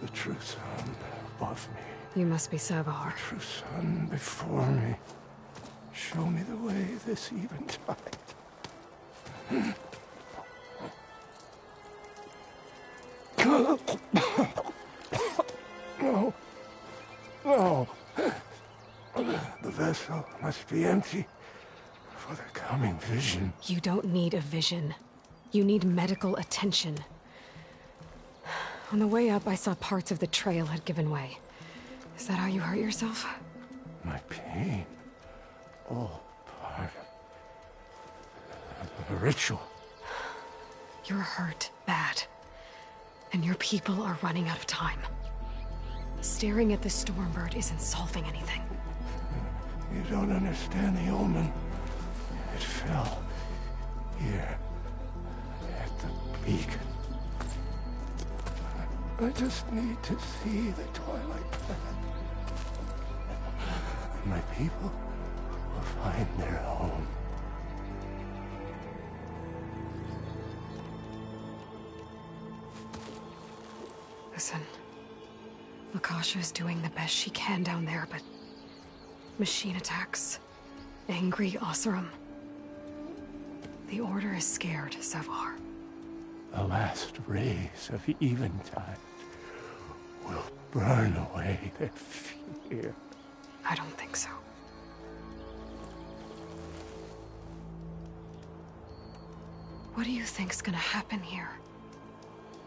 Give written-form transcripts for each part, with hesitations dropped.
The true sun above me. You must be Savahar. The true sun before me. Show me the way this eventide. No. No. The vessel must be empty for the coming vision. You don't need a vision. You need medical attention. On the way up, I saw parts of the trail had given way. Is that how you hurt yourself? My pain. All part of the ritual. You're hurt bad. And your people are running out of time. Staring at the Stormbird isn't solving anything. You don't understand the omen. It fell here at the beacon. I just need to see the Twilight Path. My people will find their home. Listen, Akasha is doing the best she can down there, but machine attacks, angry Oseram. The Order is scared, Savahar. The last rays of eventide will burn away their fear. I don't think so. What do you think's gonna happen here?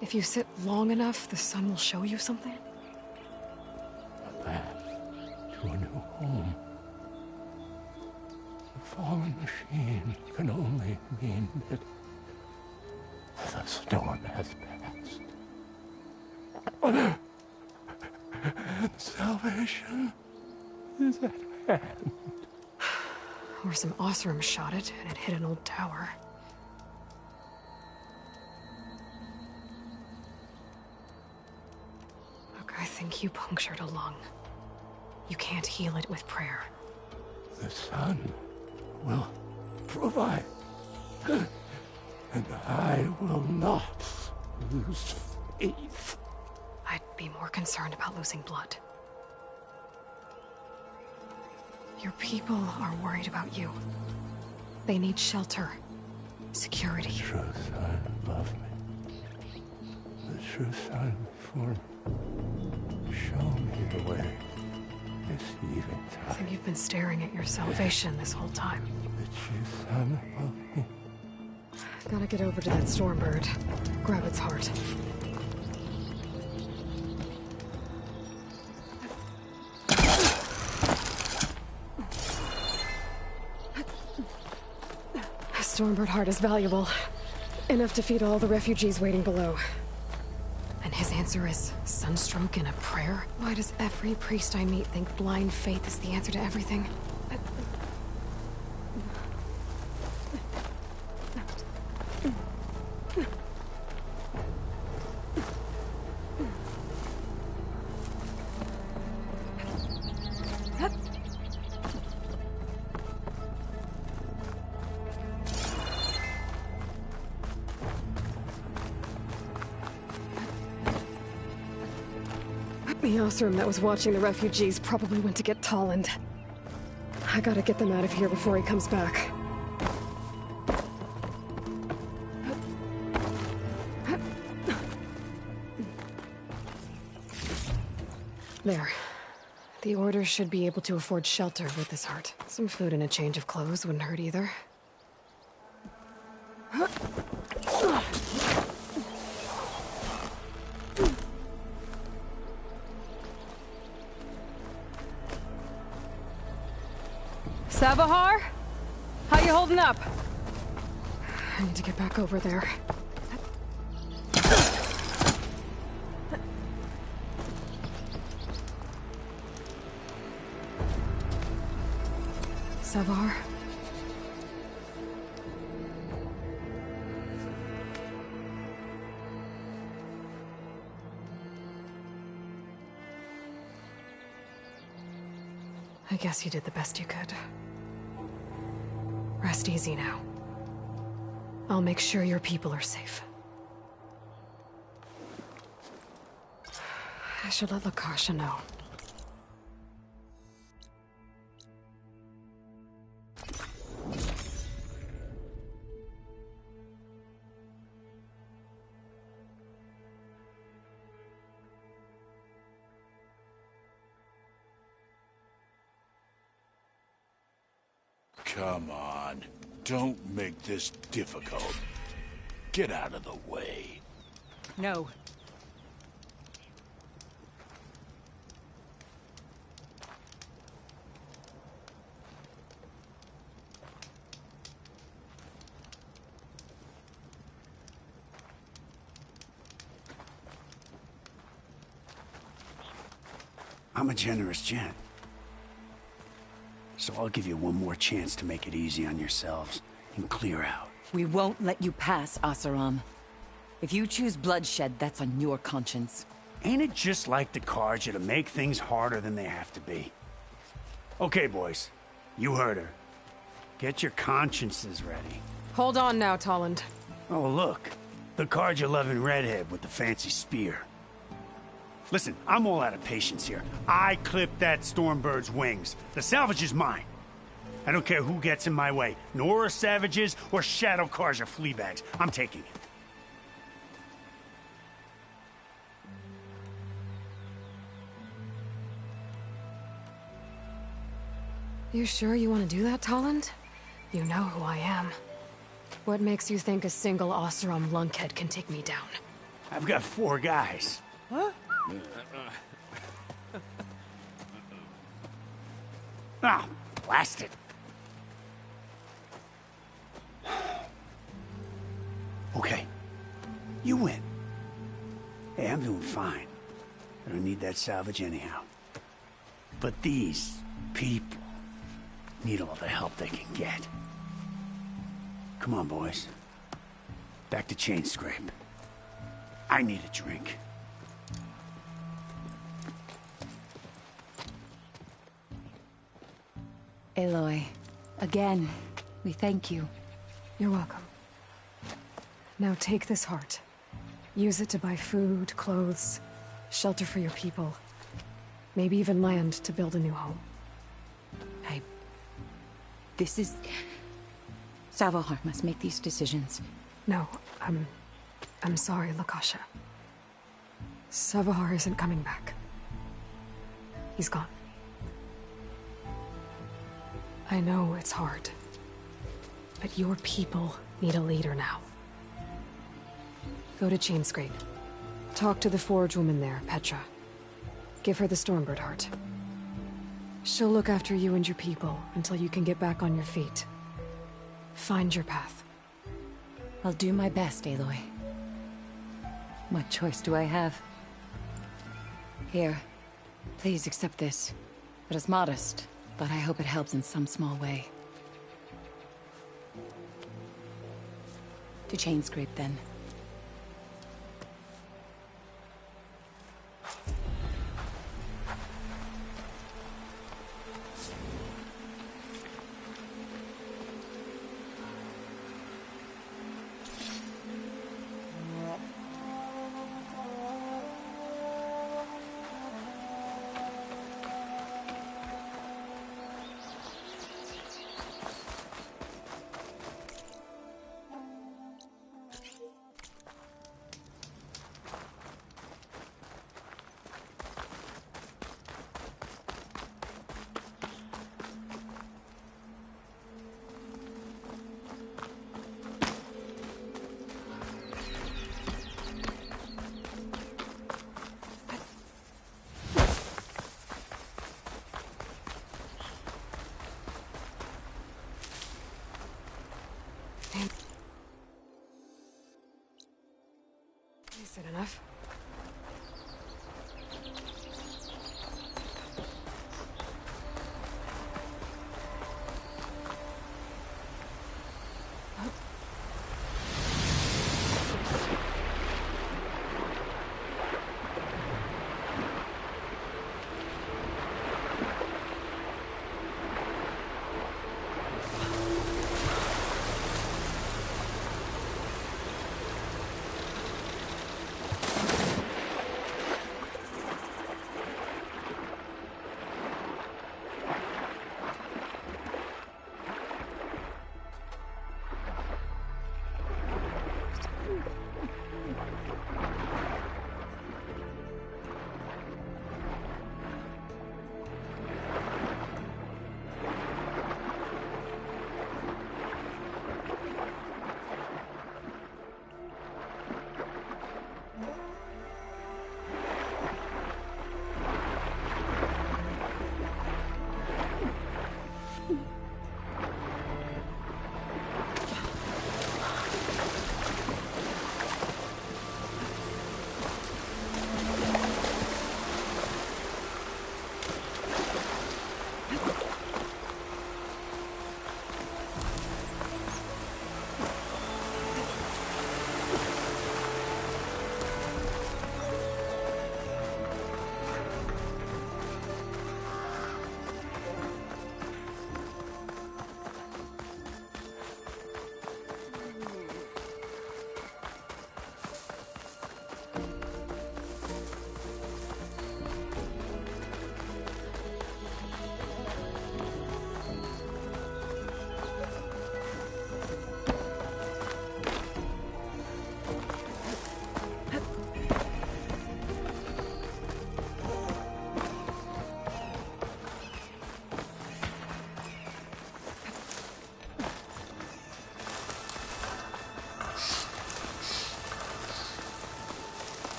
If you sit long enough, the sun will show you something? A path to a new home. The fallen machine can only mean that the storm has passed. And salvation is at hand. Or some Oseram shot it, and it hit an old tower. Look, I think you punctured a lung. You can't heal it with prayer. The sun will provide. And I will not lose faith. I'd be more concerned about losing blood. Your people are worried about you. They need shelter, security. The true sun above me. The true sun before me. Show me the way. This eventide. I think you've been staring at your salvation this whole time. The true sun above me. Gotta get over to that Stormbird. Grab its heart. Stormbird heart is valuable. Enough to feed all the refugees waiting below. And his answer is sunstroke and a prayer? Why does every priest I meet think blind faith is the answer to everything? The Oseram that was watching the refugees probably went to get Tolland. I gotta get them out of here before he comes back. There. The Order should be able to afford shelter with this heart. Some food and a change of clothes wouldn't hurt either. Savahar? How you holding up? I need to get back over there. Savahar? I guess you did the best you could. Rest easy now. I'll make sure your people are safe. I should let Lakasha know. Come on. Don't make this difficult. Get out of the way. No. I'm a generous gent. So I'll give you one more chance to make it easy on yourselves and clear out. We won't let you pass, Oseram. If you choose bloodshed, that's on your conscience. Ain't it just like the Carja to make things harder than they have to be? Okay, boys. You heard her. Get your consciences ready. Hold on now, Tolland. Oh, look. The Carja-loving redhead with the fancy spear. Listen, I'm all out of patience here. I clipped that Stormbird's wings. The salvage is mine. I don't care who gets in my way. Nora savages or Shadow Carja fleabags. I'm taking it. You sure you want to do that, Tolland? You know who I am. What makes you think a single Oseram lunkhead can take me down? I've got 4 guys. Huh? Ah, blast it. Okay. You win. Hey, I'm doing fine. I don't need that salvage anyhow. But these people need all the help they can get. Come on, boys. Back to Chainscrape. I need a drink. Aloy, again, we thank you. You're welcome. Now take this heart. Use it to buy food, clothes, shelter for your people. Maybe even land to build a new home. This is... Savahar must make these decisions. No, I'm sorry, Lakasha. Savahar isn't coming back. He's gone. I know it's hard, but your people need a leader now. Go to Chainscrape. Talk to the Forge woman there, Petra. Give her the Stormbird heart. She'll look after you and your people until you can get back on your feet. Find your path. I'll do my best, Aloy. What choice do I have? Here, please accept this. It is modest, but I hope it helps in some small way. To Chainscrape, then.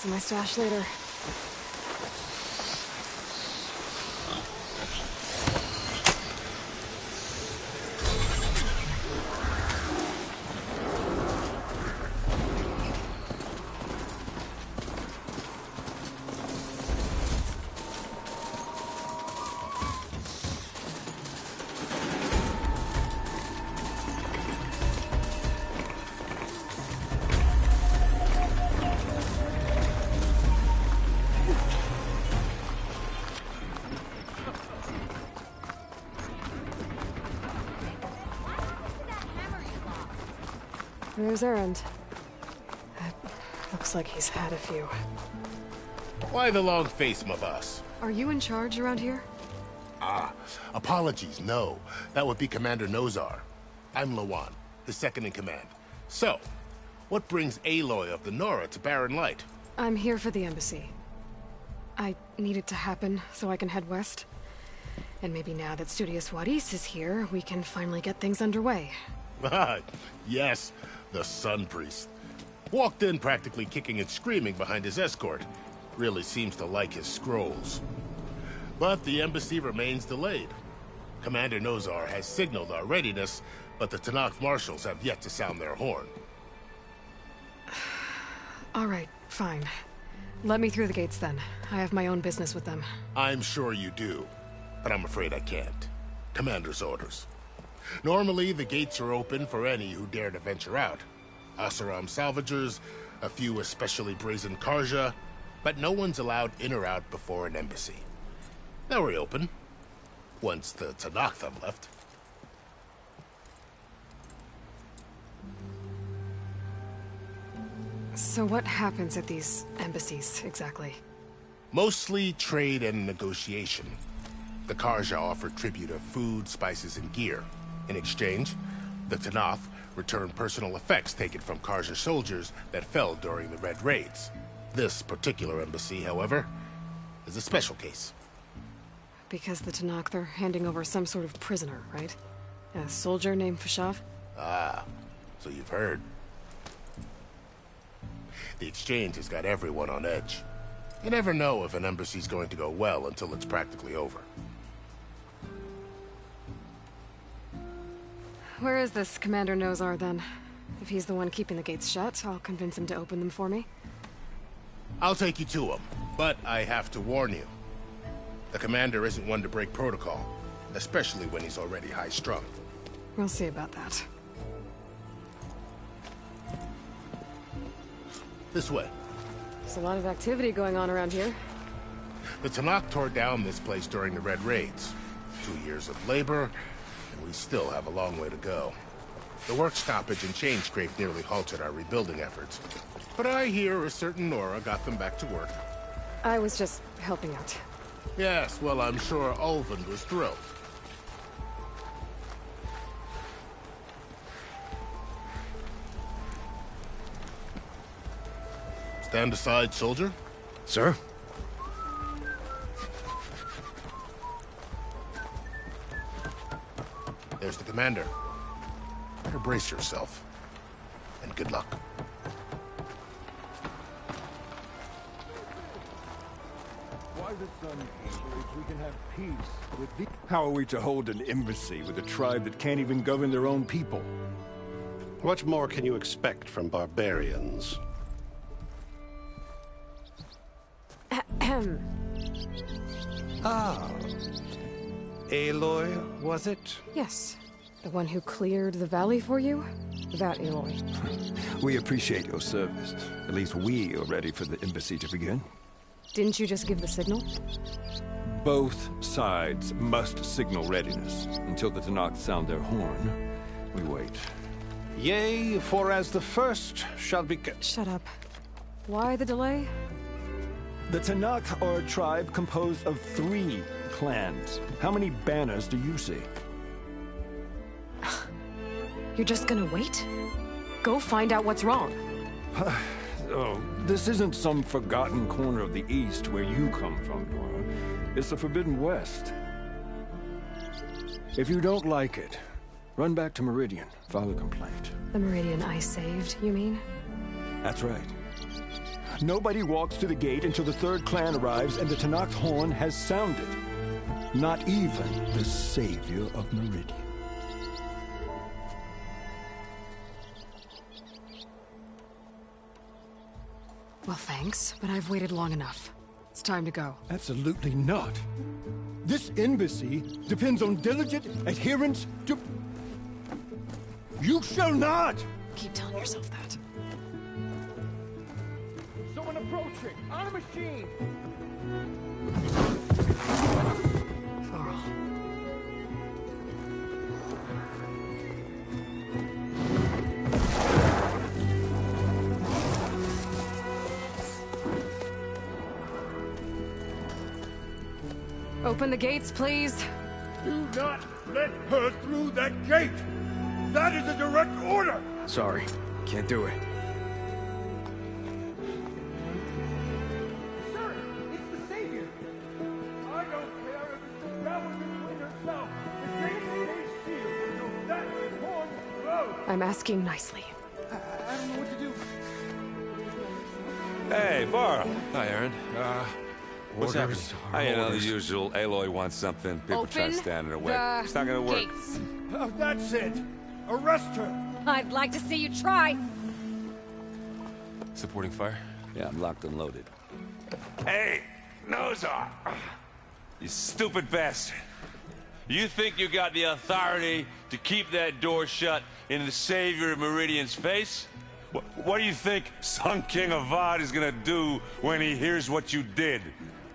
This is my stash later. There's Erend. Looks like he's had a few. Why the long face, my boss? Are you in charge around here? Apologies, no. That would be Commander Nozar. I'm Lawan, his second in command. So, what brings Aloy of the Nora to Barren Light? I'm here for the embassy. I need it to happen so I can head west. And maybe now that Studious Wadis is here, we can finally get things underway. Yes, the Sun Priest. Walked in practically kicking and screaming behind his escort. Really seems to like his scrolls. But the embassy remains delayed. Commander Nozar has signaled our readiness, but the Tenakth marshals have yet to sound their horn. All right, fine. Let me through the gates then. I have my own business with them. I'm sure you do, but I'm afraid I can't. Commander's orders. Normally, the gates are open for any who dare to venture out. Oseram salvagers, a few especially brazen Karja, but no one's allowed in or out before an embassy. They'll reopen, once the Tenakth have left. So what happens at these embassies, exactly? Mostly trade and negotiation. The Karja offer tribute of food, spices, and gear. In exchange, the Tenakth return personal effects taken from Karja soldiers that fell during the Red Raids. This particular embassy, however, is a special case. Because the Tenakth are handing over some sort of prisoner, right? A soldier named Fashav? Ah, so you've heard. The exchange has got everyone on edge. You never know if an embassy's going to go well until it's practically over. Where is this Commander Nozar, then? If he's the one keeping the gates shut, I'll convince him to open them for me. I'll take you to him, but I have to warn you. The commander isn't one to break protocol, especially when he's already high-strung. We'll see about that. This way. There's a lot of activity going on around here. The Tenakth tore down this place during the Red Raids. 2 years of labor, and we still have a long way to go. The work stoppage and change scrape nearly halted our rebuilding efforts. But I hear a certain Nora got them back to work. I was just helping out. Yes, well, I'm sure Ulvund was thrilled. Stand aside, soldier. Sir? There's the commander. Better brace yourself. And good luck. Why the Sun King, we can have peace with the... How are we to hold an embassy with a tribe that can't even govern their own people? What more can you expect from barbarians? Ah. Aloy, was it? Yes. The one who cleared the valley for you? That Aloy. We appreciate your service. At least we are ready for the embassy to begin. Didn't you just give the signal? Both sides must signal readiness. Until the Tenakth sound their horn, we wait. Yea, for as the first shall be... Shut up. Why the delay? The Tenakth are a tribe composed of 3 clans. How many banners do you see? You're just gonna wait? Go find out what's wrong. Oh, this isn't some forgotten corner of the East where you come from, Nora. It's the Forbidden West. If you don't like it, run back to Meridian, file a complaint. The Meridian I saved, you mean? That's right. Nobody walks to the gate until the third clan arrives and the Tenakth horn has sounded. Not even the savior of Meridian. Well, thanks, but I've waited long enough. It's time to go. Absolutely not. This embassy depends on diligent adherence to... You shall not! Keep telling yourself that. Someone approaching! On a machine! Varl. Open the gates, please. Do not let her through that gate! That is a direct order! Sorry, can't do it. Sir, it's the Savior! I don't care if it's the rebel between herself! The gate ain't a shield until that horn blows! I'm asking nicely. I don't know what to do. Hey, Varl. Hi, Aaron. What's happening? You know, the usual. Aloy wants something. People try to stand in her way. It's not gonna work. Gates. Oh, that's it! Arrest her! I'd like to see you try. Supporting fire? Yeah, I'm locked and loaded. Hey, Nozar! You stupid bastard. You think you got the authority to keep that door shut in the Savior of Meridian's face? What do you think Sun King Avad is gonna do when he hears what you did?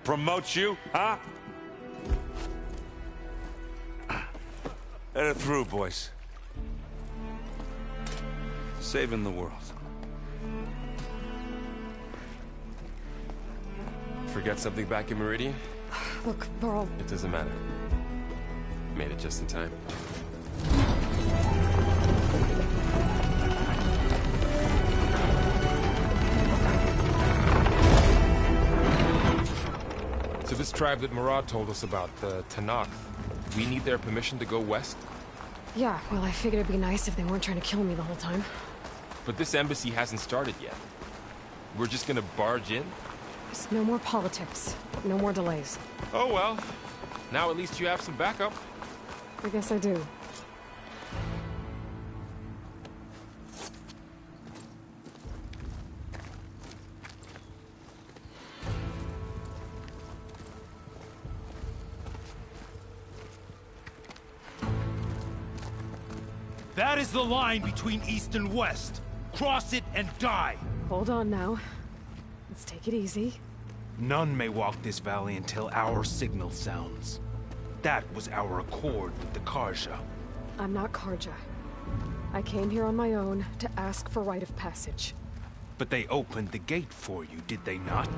Promote you, huh? Let her through, boys. Saving the world. Forget something back in Meridian? Look, Varl. It doesn't matter. Made it just in time. So this tribe that Murad told us about, the Tenakth, we need their permission to go west? Yeah, well, I figured it'd be nice if they weren't trying to kill me the whole time. But this embassy hasn't started yet. We're just gonna barge in? There's no more politics. No more delays. Oh well. Now at least you have some backup. I guess I do. That is the line between East and West. Cross it and die. Hold on now. Let's take it easy. None may walk this valley until our signal sounds. That was our accord with the Carja. I'm not Carja. I came here on my own to ask for rite of passage. But they opened the gate for you, did they not?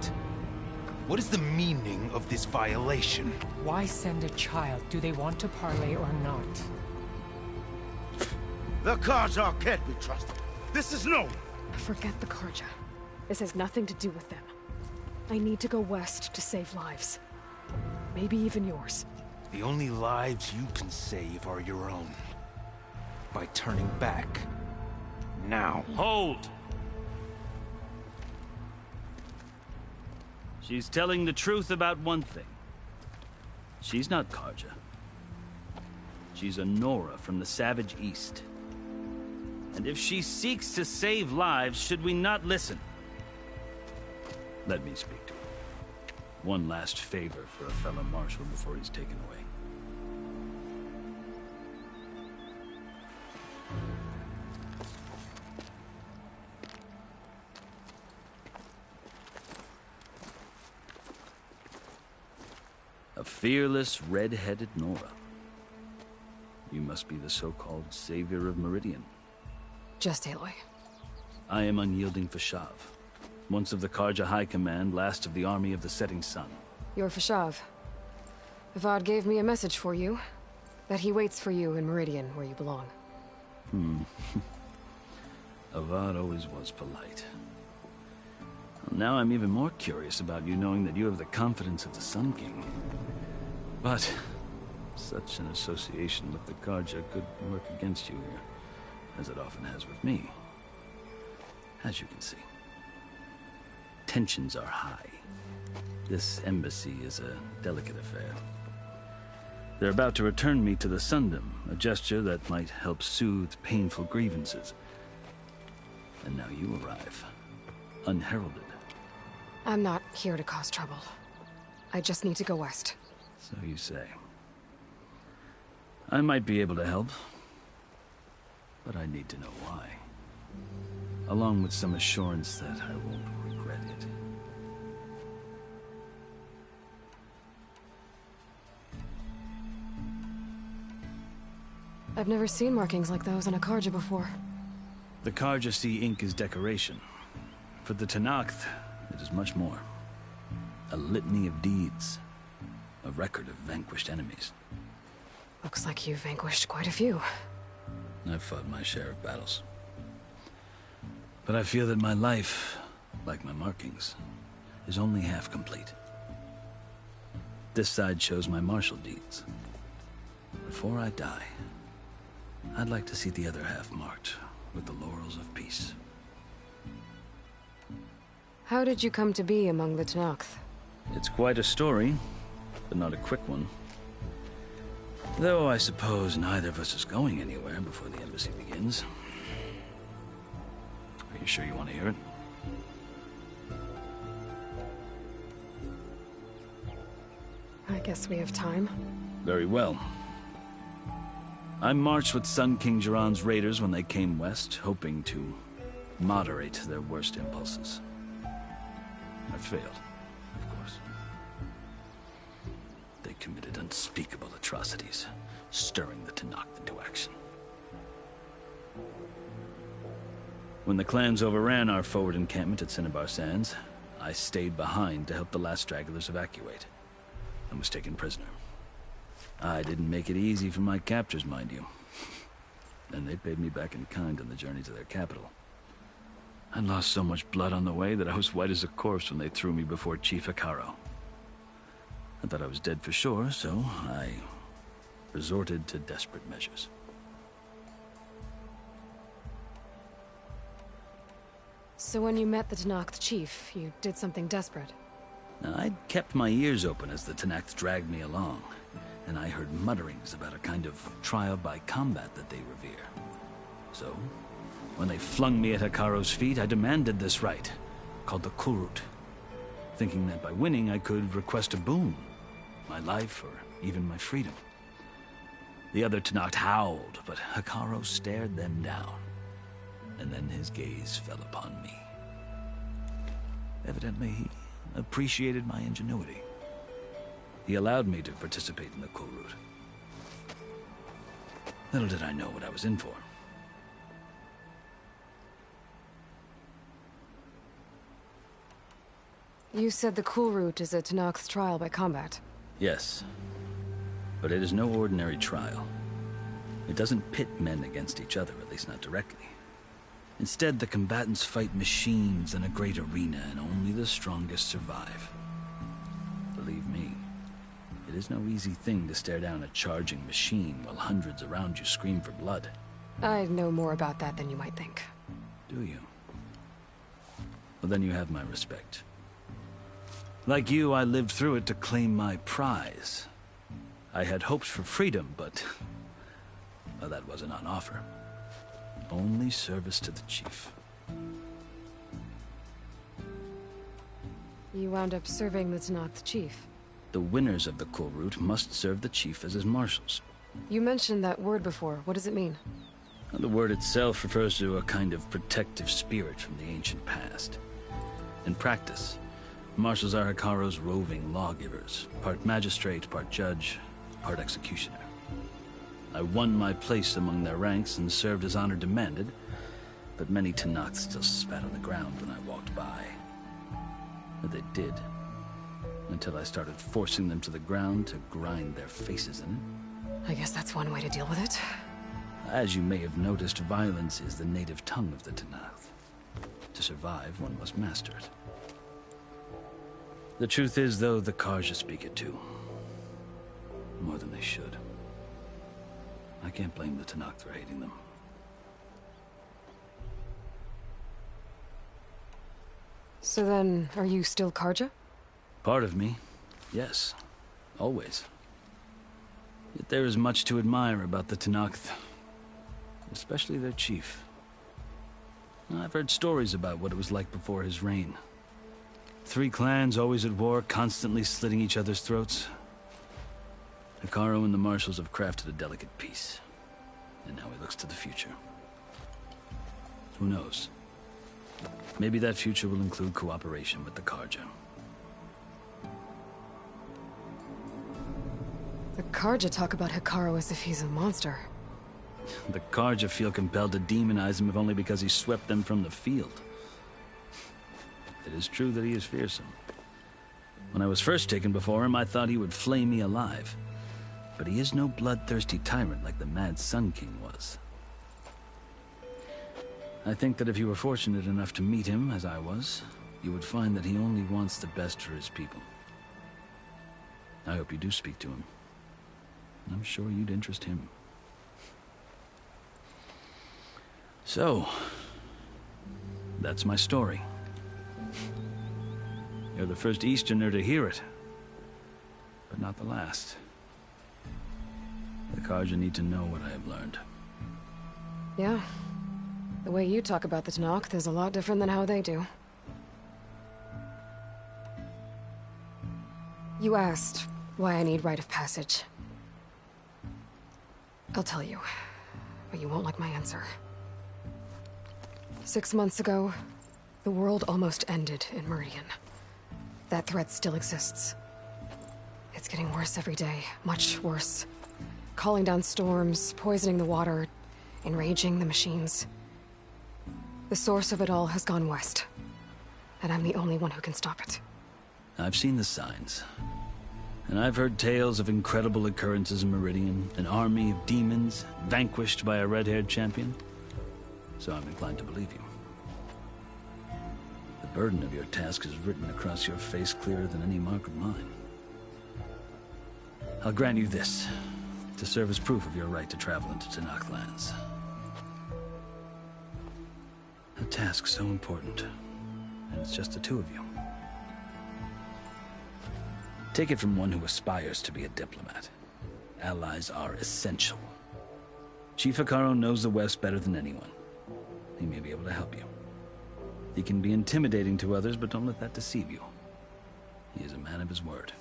What is the meaning of this violation? Why send a child? Do they want to parley or not? The Carja can't be trusted. This is no... Forget the Carja. This has nothing to do with them. I need to go west to save lives. Maybe even yours. The only lives you can save are your own. By turning back. Now. Hold! She's telling the truth about one thing. She's not Carja. She's a Nora from the Savage East. And if she seeks to save lives, should we not listen? Let me speak to her. One last favor for a fellow marshal before he's taken away. A fearless, red-headed Nora. You must be the so-called Savior of Meridian. Just Aloy. I am Unyielding Fashav. Once of the Carja High Command, last of the Army of the Setting Sun. You're Fashav. Avad gave me a message for you. That he waits for you in Meridian, where you belong. Avad always was polite. Well, now I'm even more curious about you knowing that you have the confidence of the Sun King. But such an association with the Carja could work against you here, as it often has with me. As you can see. tensions are high. This embassy is a delicate affair. They're about to return me to the Sundom, a gesture that might help soothe painful grievances. And now you arrive, unheralded. I'm not here to cause trouble. I just need to go west. So you say. I might be able to help, but I need to know why. Along with some assurance that I won't regret it. I've never seen markings like those on a Carja before. The Carja see ink as decoration. For the Tenakth, it is much more. A litany of deeds. A record of vanquished enemies. Looks like you've vanquished quite a few. I've fought my share of battles. But I feel that my life, like my markings, is only half complete. This side shows my martial deeds. Before I die, I'd like to see the other half marked with the laurels of peace. How did you come to be among the Tenakth? It's quite a story, but not a quick one. Though I suppose neither of us is going anywhere before the embassy begins. Are you sure you want to hear it? I guess we have time. Very well. I marched with Sun King Jiran's raiders when they came west, hoping to moderate their worst impulses. I failed, of course. They committed unspeakable atrocities, stirring the Tenakth into action. When the clans overran our forward encampment at Cinnabar Sands, I stayed behind to help the last stragglers evacuate, and was taken prisoner. I didn't make it easy for my captors, mind you. And they paid me back in kind on the journey to their capital. I lost so much blood on the way that I was white as a corpse when they threw me before Chief Hekarro. I thought I was dead for sure, so I resorted to desperate measures. So when you met the Tenakth chief, you did something desperate? Now, I'd kept my ears open as the Tenakth dragged me along, and I heard mutterings about a kind of trial by combat that they revere. So, when they flung me at Hekarro's feet, I demanded this rite, called the Kulrut, thinking that by winning I could request a boon, my life or even my freedom. The other Tenakth howled, but Hekarro stared them down, and then his gaze fell upon me. Evidently, he appreciated my ingenuity. He allowed me to participate in the Kulrut. Little did I know what I was in for. You said the Kulrut is a Tenakth trial by combat. Yes, but it is no ordinary trial. It doesn't pit men against each other, at least not directly. Instead, the combatants fight machines in a great arena, and only the strongest survive. Believe me, it is no easy thing to stare down a charging machine while hundreds around you scream for blood. I know more about that than you might think. Do you? Well, then you have my respect. Like you, I lived through it to claim my prize. I had hoped for freedom, but well, that wasn't on offer. Only service to the chief. You wound up serving the Tenakth chief. The winners of the Kulrut must serve the chief as his marshals. You mentioned that word before. What does it mean? The word itself refers to a kind of protective spirit from the ancient past. In practice, marshals are Hekarro's roving lawgivers, part magistrate, part judge, part executioner. I won my place among their ranks and served as honor demanded, but many Tenakth still spat on the ground when I walked by. But they did, until I started forcing them to the ground to grind their faces in it. I guess that's one way to deal with it. As you may have noticed, violence is the native tongue of the Tenakth. To survive, one must master it. The truth is, though, the Carja speak it too. More than they should. I can't blame the Tenakth for hating them. So then, are you still Karja? Part of me, yes. Always. Yet there is much to admire about the Tenakth. Especially their chief. I've heard stories about what it was like before his reign. 3 clans always at war, constantly slitting each other's throats. Hekarro and the Marshals have crafted a delicate peace. And now he looks to the future. Who knows? Maybe that future will include cooperation with the Karja. The Karja talk about Hekarro as if he's a monster. The Karja feel compelled to demonize him if only because he swept them from the field. It is true that he is fearsome. When I was first taken before him, I thought he would flay me alive. But he is no bloodthirsty tyrant like the Mad Sun King was. I think that if you were fortunate enough to meet him, as I was, you would find that he only wants the best for his people. I hope you do speak to him. I'm sure you'd interest him. So, that's my story. You're the first Easterner to hear it, but not the last. The Karja need to know what I have learned. Yeah. The way you talk about the Tenakth is a lot different than how they do. You asked why I need rite of passage. I'll tell you, but you won't like my answer. 6 months ago, the world almost ended in Meridian. That threat still exists. It's getting worse every day, much worse. Calling down storms, poisoning the water, enraging the machines. The source of it all has gone west, and I'm the only one who can stop it. I've seen the signs. And I've heard tales of incredible occurrences in Meridian, an army of demons vanquished by a red-haired champion. So I'm inclined to believe you. The burden of your task is written across your face clearer than any mark of mine. I'll grant you this, to serve as proof of your right to travel into Tenakth lands. A task so important, and it's just the 2 of you. Take it from one who aspires to be a diplomat. Allies are essential. Chief Hekarro knows the West better than anyone. He may be able to help you. He can be intimidating to others, but don't let that deceive you. He is a man of his word.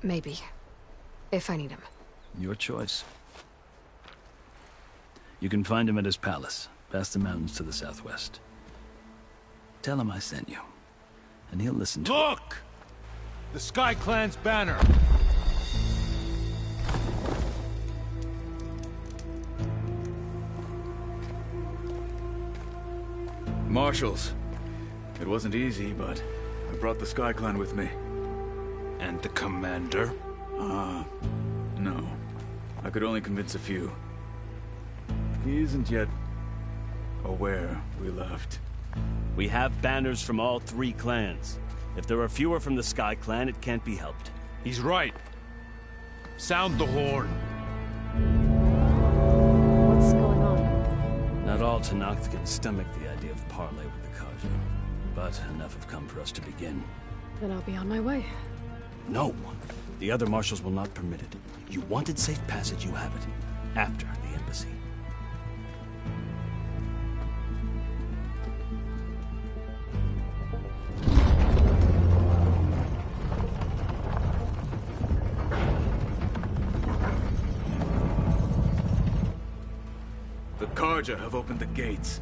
Maybe. If I need him. Your choice. You can find him at his palace, past the mountains to the southwest. Tell him I sent you, and he'll listen to Look! The Sky Clan's banner! Marshals. It wasn't easy, but I brought the Sky Clan with me. And the commander? No. I could only convince a few. He isn't yet aware we left. We have banners from all 3 clans. If there are fewer from the Sky Clan, it can't be helped. He's right. Sound the horn. What's going on? Not all Tenakth can stomach the idea of parley with the Karja, but enough have come for us to begin. Then I'll be on my way. No. The other marshals will not permit it. You wanted safe passage, you have it. After the embassy. The Karja have opened the gates.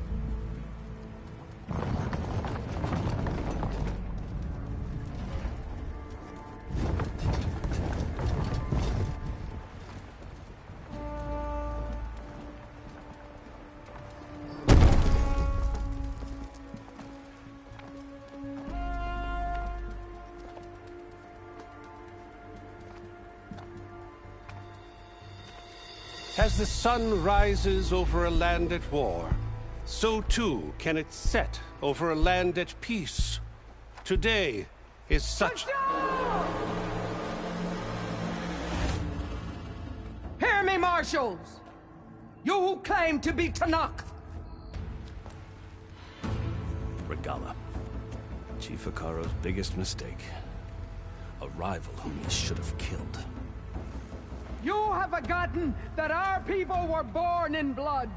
As the sun rises over a land at war, so too can it set over a land at peace. Today is such... Hear me, marshals! You who claim to be Tenakth! Regalla. Chief Hekarro's biggest mistake. A rival whom he should have killed. You have forgotten that our people were born in blood.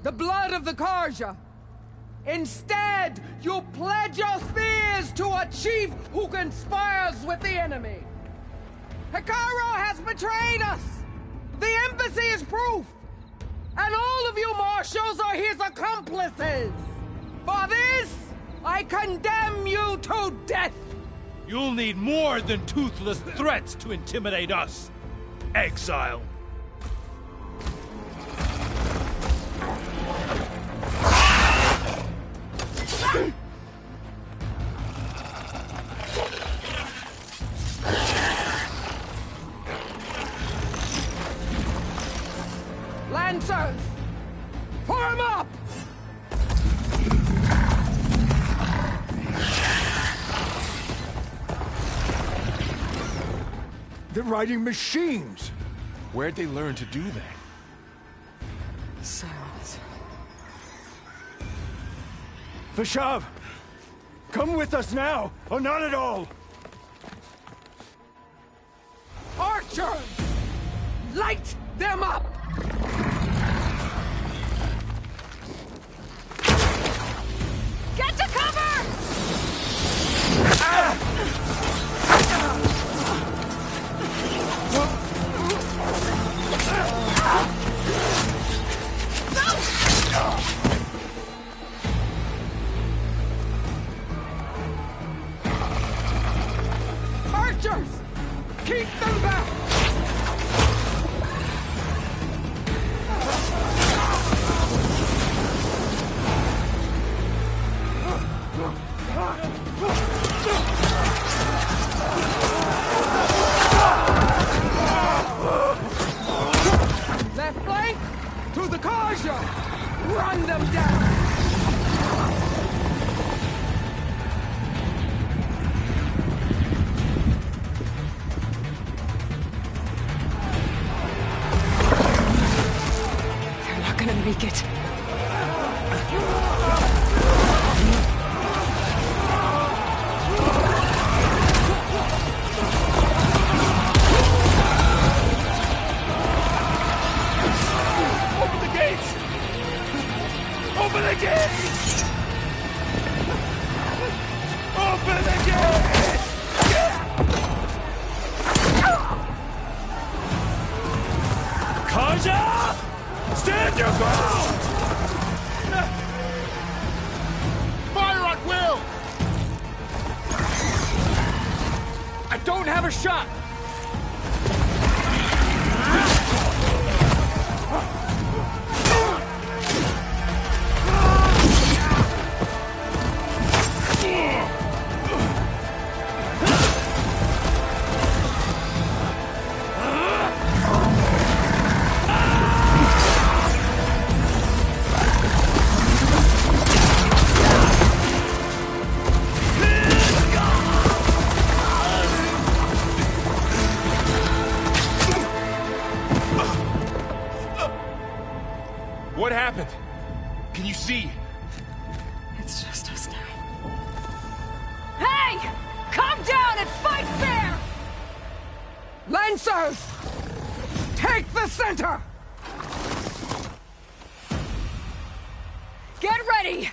The blood of the Carja. Instead, you pledge your spears to a chief who conspires with the enemy. Hekarro has betrayed us! The embassy is proof! And all of you marshals are his accomplices! For this, I condemn you to death! You'll need more than toothless threats to intimidate us. Exile. Lancers! Form up! They're riding machines! Where'd they learn to do that? Silence. Vashav! Come with us now, or not at all! Archers! Light them up! Get to cover! Archers! Keep them back! Left flank! To the Carja! Run them down! They're not gonna make it. Open the gates! Open the gates! Open the gates! Carja! Stand your ground! Fire at will! I don't have a shot! What happened? Can you see? It's just us now. Hey! Calm down and fight fair! Lancers! Take the center! Get ready!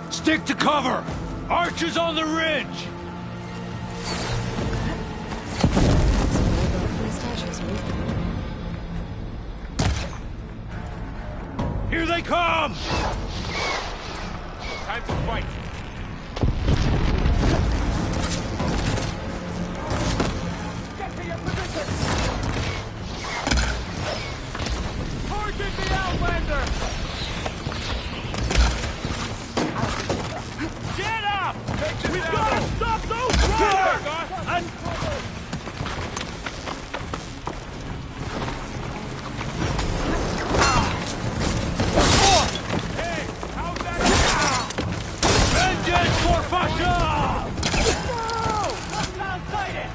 Stick to cover! Archers on the ridge! Here they come! Time to fight. Get to your positions! Target the Outlander! Get up! We've got to stop those riders! Vengeance for Fasha! Let's outside it!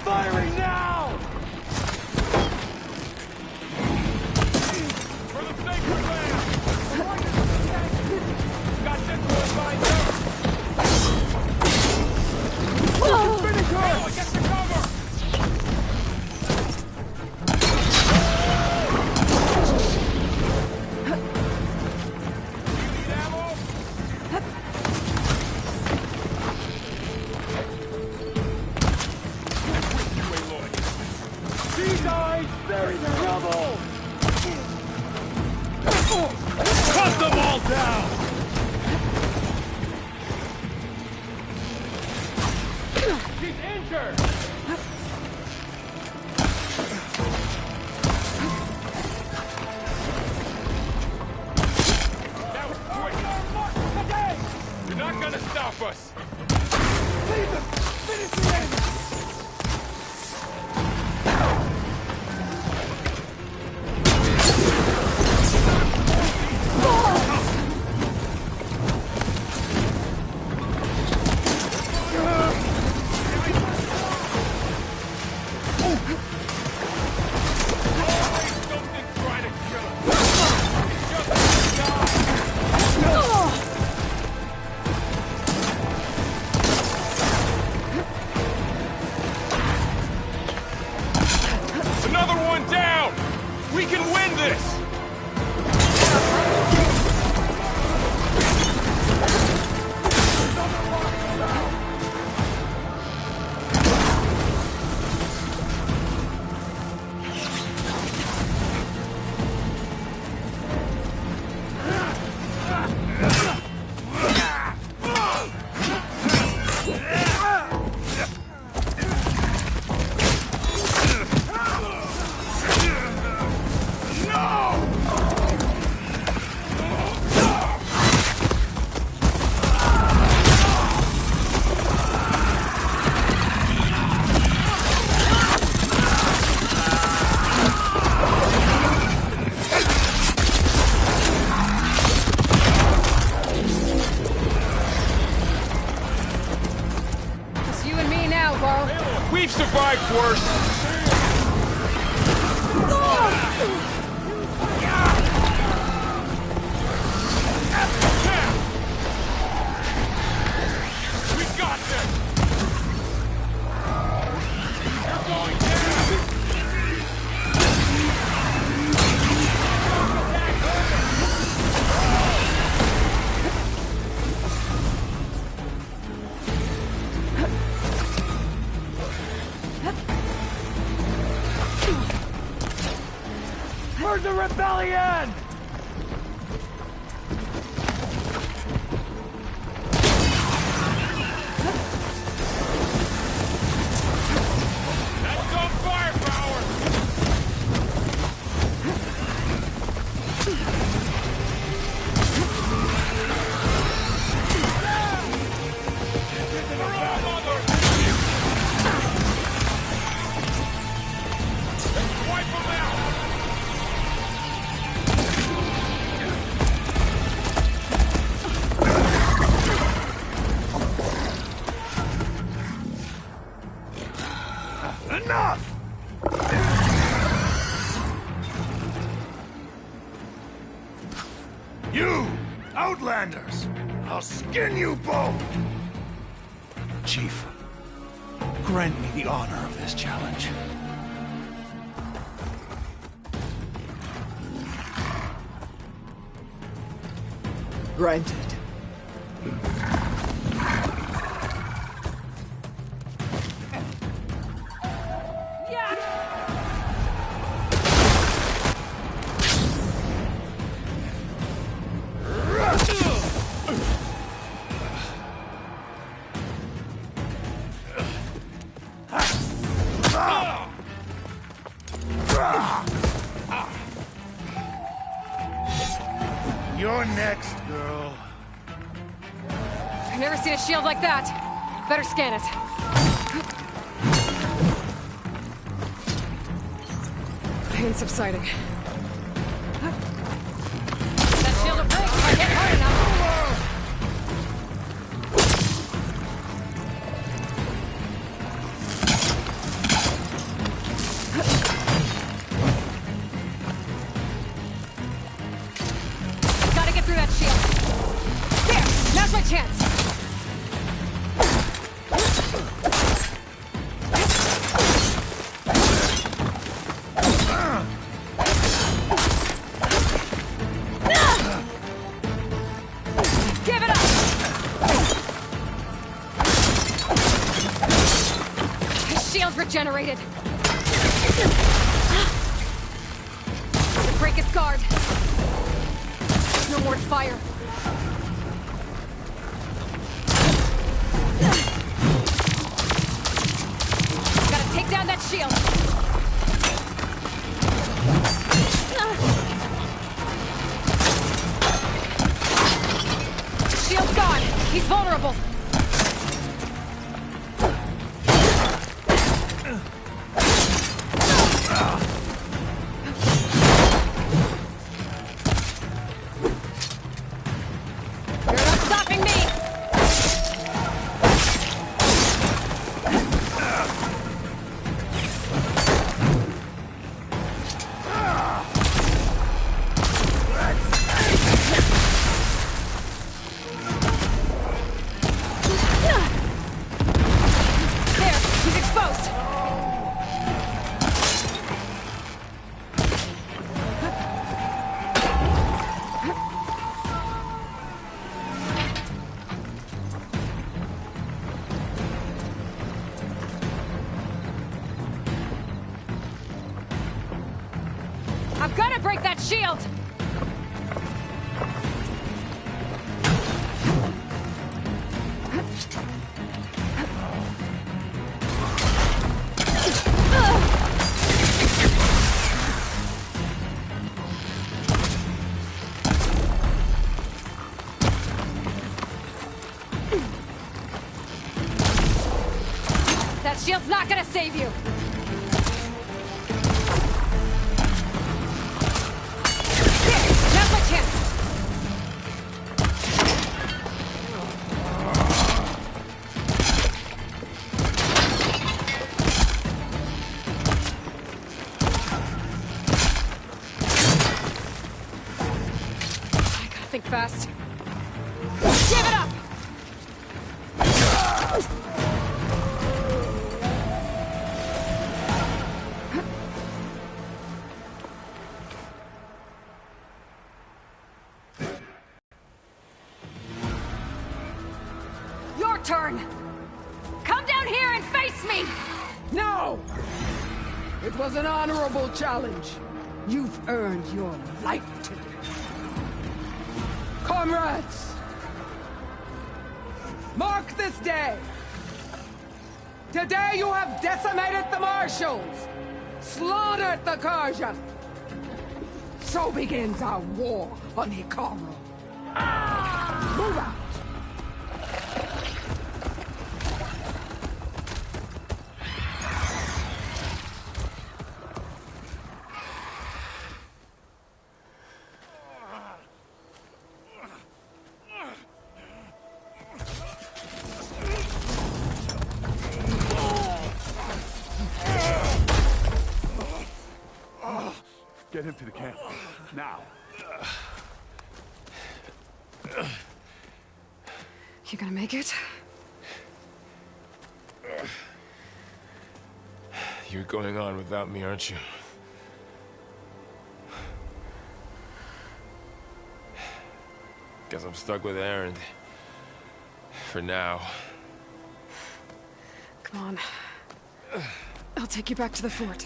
Firing now! For the sacred land! Got this one by Finish her! Get the cover! These eyes bury the rubble! Cut them all down! She's injured! That was quick! You're not gonna stop us! Leave them! Finish the end! Another one down! We can win this! Just you and me now, Varl. We've survived worse! We got this! You're going down! For the rebellion! That's some firepower! Wipe them out! Enough! You, Outlanders! I'll skin you both! Chief, grant me the honor of this challenge. Granted. You're next, girl. I've never seen a shield like that. Better scan it. Pain subsiding. That shield will break if I hit hard enough. shield's regenerated! To break its guard. There's no more to fire. Gotta take down that shield! Shield's gone! He's vulnerable! I'm gonna break that shield! That shield's not gonna save you! Think fast. Give it up! Your turn! Come down here and face me! No! It was an honorable challenge. You've earned your life today. Comrades! Mark this day! Today you have decimated the Marshals! Slaughtered the Carja! So begins our war on Hikaru. Move out! Get him to the camp. Now. You gonna make it? You're going on without me, aren't you? Guess I'm stuck with Erend. For now. Come on. I'll take you back to the fort.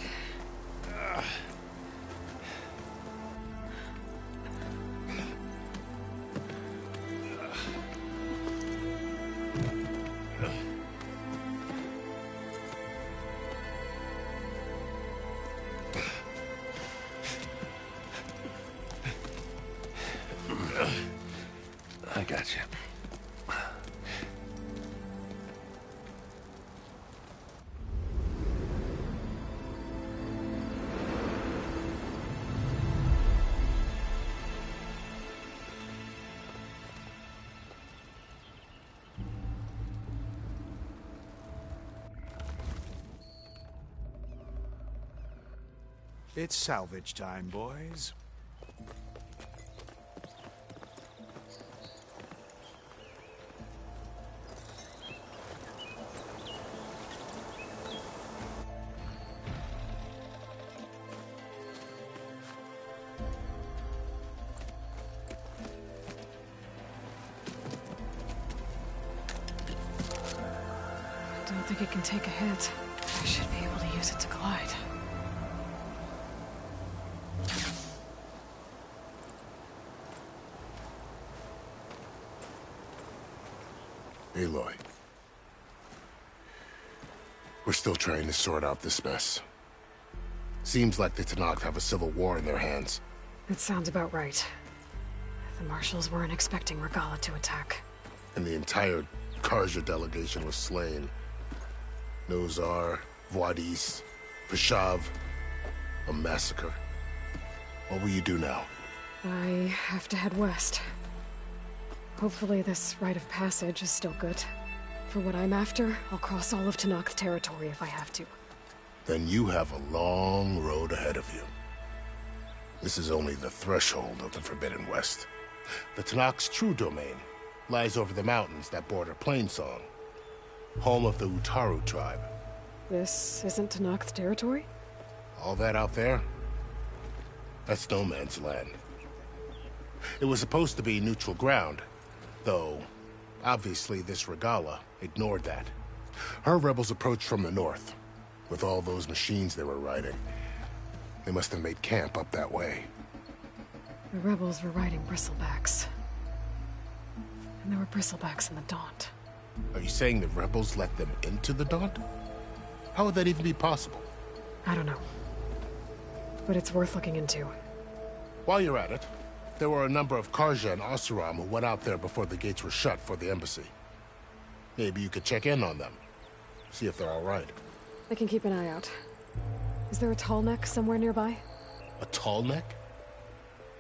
I got you. It's salvage time, boys. I don't think it can take a hit. I should be able to use it to glide. Aloy. We're still trying to sort out this mess. Seems like the Tenakth have a civil war in their hands. That sounds about right. The Marshals weren't expecting Regalla to attack. And the entire Carja delegation was slain. Nozar, Vuadis, Vashav, a massacre. What will you do now? I have to head west. Hopefully this rite of passage is still good. For what I'm after, I'll cross all of Tenakth territory if I have to. Then you have a long road ahead of you. This is only the threshold of the Forbidden West. The Tenakth's true domain lies over the mountains that border Plainsong, home of the Utaru tribe. This isn't Tenakth territory? All that out there? That's no man's land. It was supposed to be neutral ground, though obviously this Regalla ignored that. Her rebels approached from the north, with all those machines they were riding. They must have made camp up that way. The rebels were riding bristlebacks. And there were bristlebacks in the Daunt. Are you saying the rebels let them into the Daunt? How would that even be possible? I don't know. But it's worth looking into. While you're at it, there were a number of Carja and Oseram who went out there before the gates were shut for the embassy. Maybe you could check in on them. See if they're all right. I can keep an eye out. Is there a tall neck somewhere nearby? A tall neck?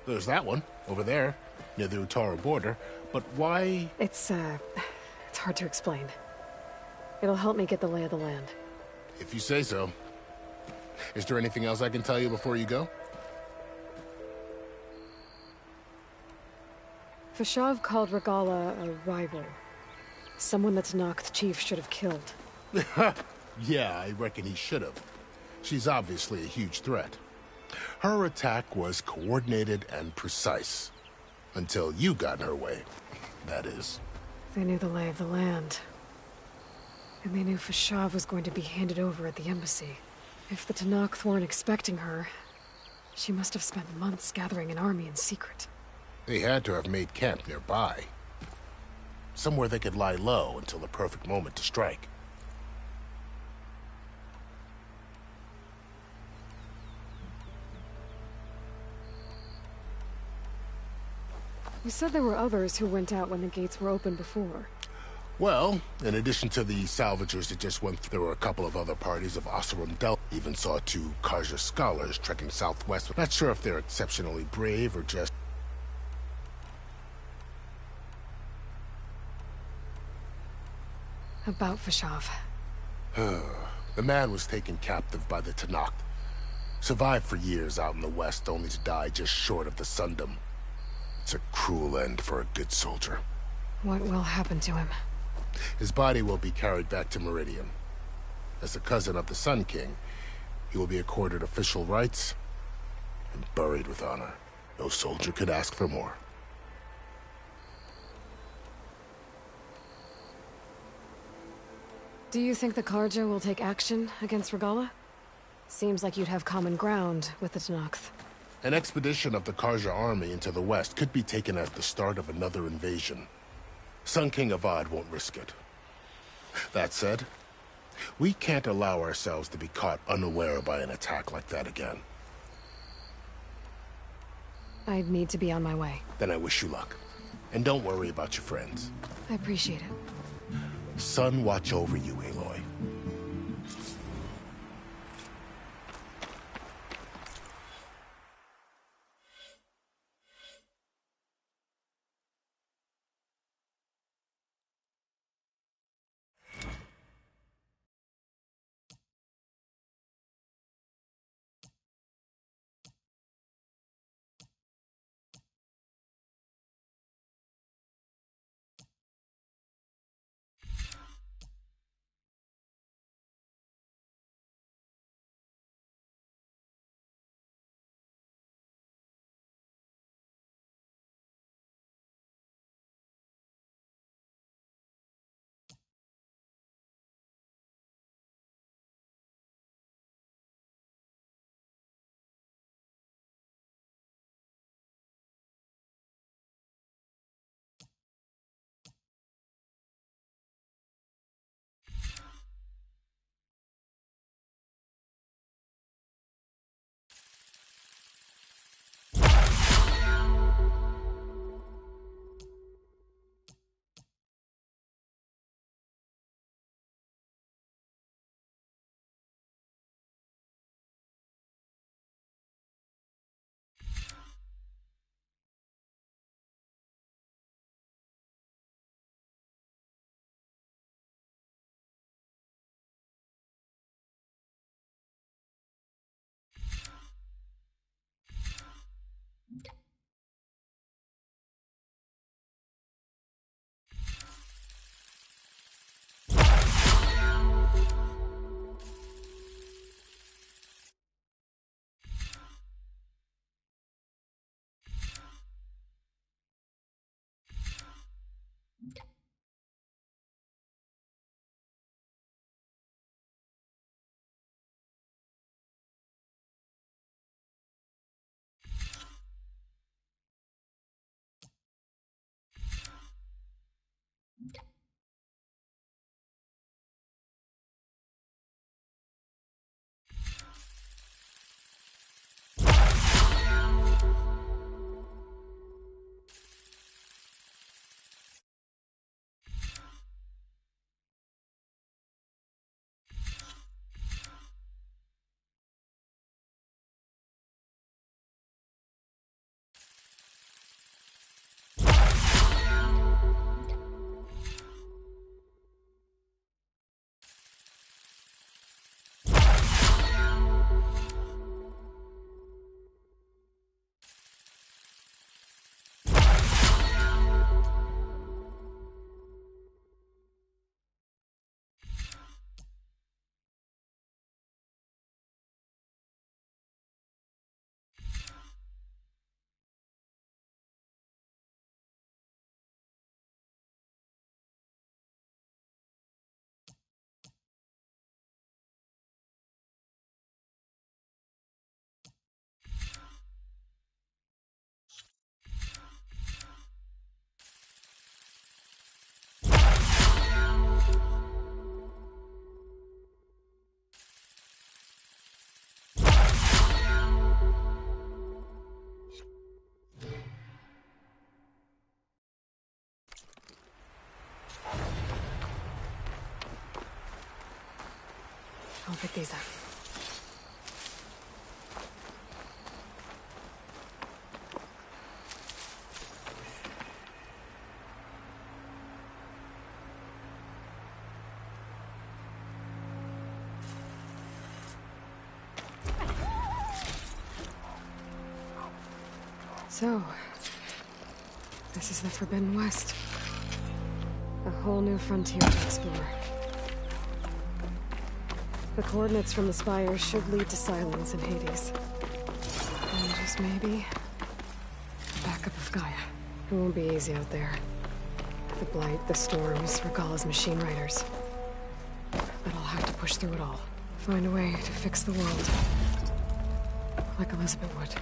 There's that one, over there, near the Utaru border. But why? It's hard to explain. It'll help me get the lay of the land. If you say so. Is there anything else I can tell you before you go? Vashav called Regalla a rival. Someone that Tenakth chief should have killed. Yeah, I reckon he should have. She's obviously a huge threat. Her attack was coordinated and precise. Until you got in her way, that is. They knew the lay of the land. And they knew Vashav was going to be handed over at the embassy. If the Tenakth weren't expecting her, she must have spent months gathering an army in secret. They had to have made camp nearby. Somewhere they could lie low until the perfect moment to strike. You said there were others who went out when the gates were open before. Well, in addition to the salvagers that just went through, there were a couple of other parties of Oseram Del. Even saw 2 Carja scholars trekking southwest. Not sure if they're exceptionally brave or just... About Vashav. The man was taken captive by the Tenakth. Survived for years out in the west, only to die just short of the Sundom. It's a cruel end for a good soldier. What will happen to him? His body will be carried back to Meridian. As a cousin of the Sun King, he will be accorded official rights and buried with honor. No soldier could ask for more. Do you think the Carja will take action against Regalla? Seems like you'd have common ground with the Tenakth. An expedition of the Carja army into the west could be taken as the start of another invasion. Sun King Avad won't risk it. That said, we can't allow ourselves to be caught unaware by an attack like that again. I'd need to be on my way. Then I wish you luck. And don't worry about your friends. I appreciate it. Sun watch over you, Aloy. I'll pick these up. So, this is the Forbidden West. A whole new frontier to explore. The coordinates from the spires should lead to Silence and Hades. And just maybe, the backup of Gaia. It won't be easy out there. The Blight, the Storms, Regalla's machine riders. But I'll have to push through it all. Find a way to fix the world. Like Elizabeth would.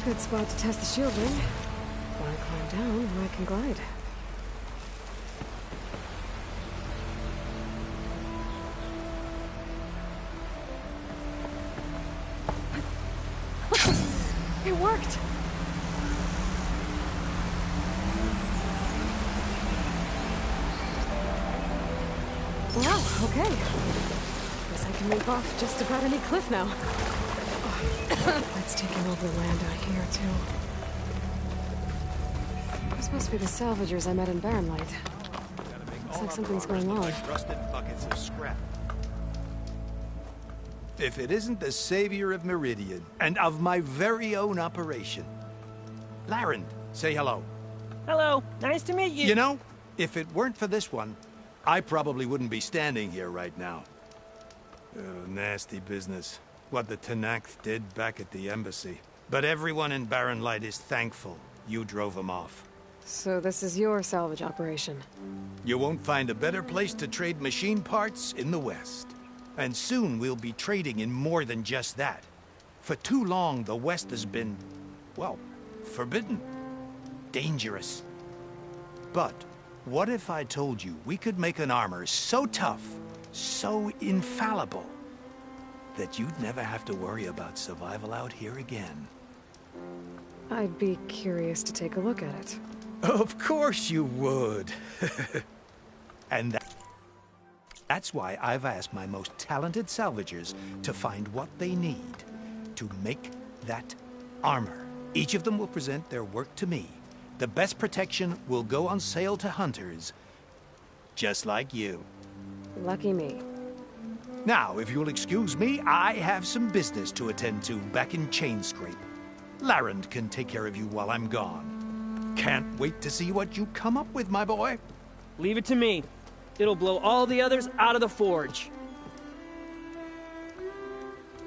Good spot to test the shielding. Want to climb down where I can glide. It worked! Well, okay. Guess I can leap off just about any cliff now. It's taking over the land out here, too. This must be the salvagers I met in Barren Light. Looks like something's going on. Rusted buckets of scrap. If it isn't the savior of Meridian, and of my very own operation. Laren, say hello. Hello, nice to meet you. You know, if it weren't for this one, I probably wouldn't be standing here right now. Nasty business. What the Tenakth did back at the embassy. But everyone in Barren Light is thankful you drove them off. So this is your salvage operation? You won't find a better place to trade machine parts in the West. And soon we'll be trading in more than just that. For too long, the West has been, well, forbidden. Dangerous. But what if I told you we could make an armor so tough, so infallible, that you'd never have to worry about survival out here again? I'd be curious to take a look at it. Of course you would. And that's why I've asked my most talented salvagers to find what they need to make that armor. Each of them will present their work to me. The best protection will go on sale to hunters, just like you. Lucky me. Now, if you'll excuse me, I have some business to attend to back in Chainscrape. Laren can take care of you while I'm gone. Can't wait to see what you come up with, my boy. Leave it to me. It'll blow all the others out of the forge.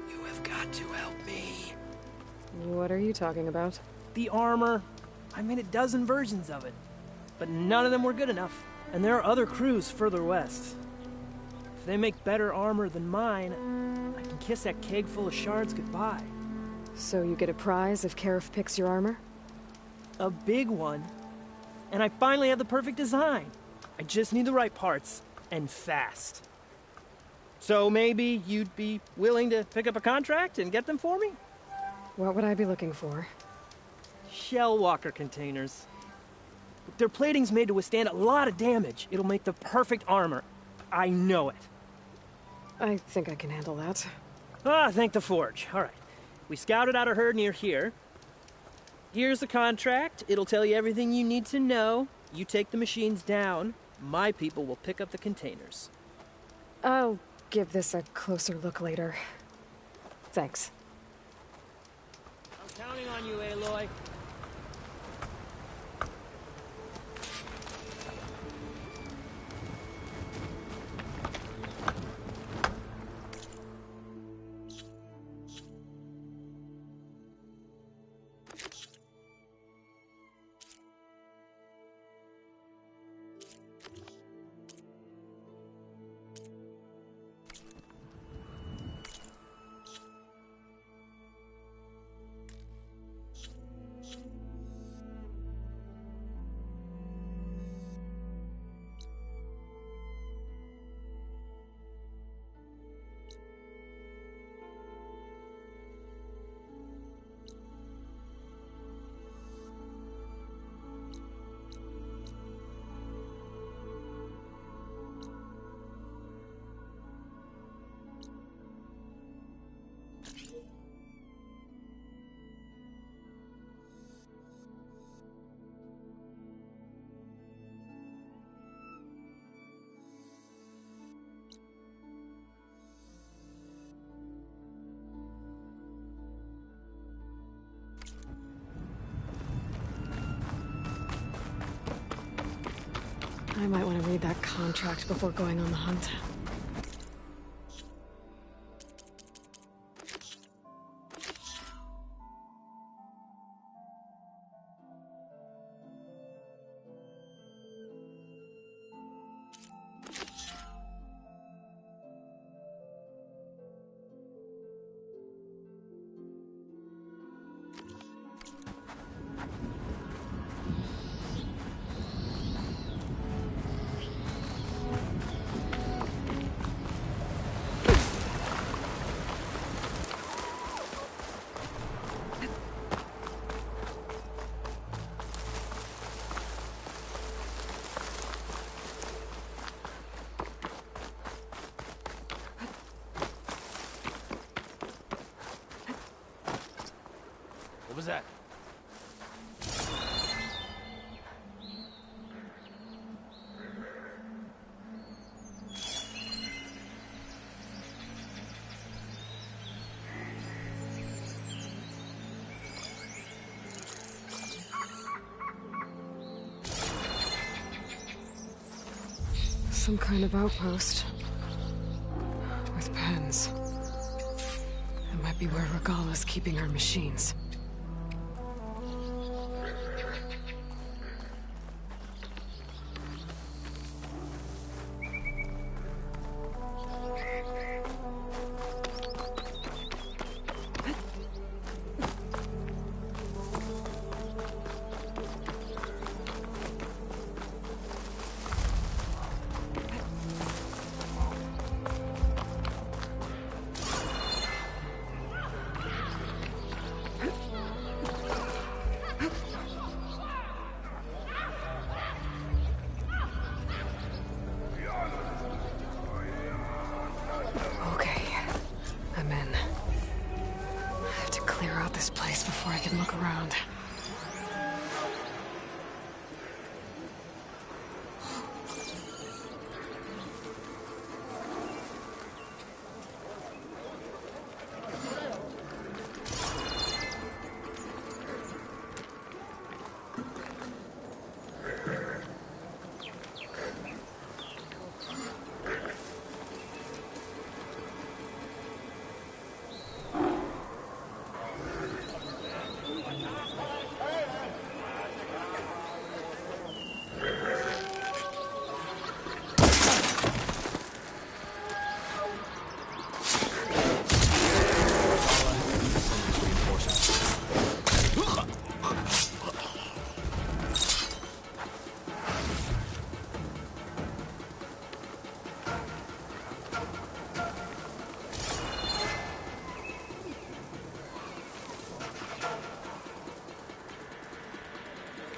You have got to help me. What are you talking about? The armor. I made a dozen versions of it. But none of them were good enough. And there are other crews further west. If they make better armor than mine, I can kiss that keg full of shards goodbye. So you get a prize if Karif picks your armor? A big one. And I finally have the perfect design. I just need the right parts, and fast. So maybe you'd be willing to pick up a contract and get them for me? What would I be looking for? Shell walker containers. Their plating's made to withstand a lot of damage. It'll make the perfect armor. I know it. I think I can handle that. Ah, thank the forge. All right. We scouted out a herd near here. Here's the contract. It'll tell you everything you need to know. You take the machines down. My people will pick up the containers. I'll give this a closer look later. Thanks. I'm counting on you, Aloy. I might want to read that contract before going on the hunt. What was that? Some kind of outpost. With pens. It might be where Regala's keeping her machines. Before I can look around.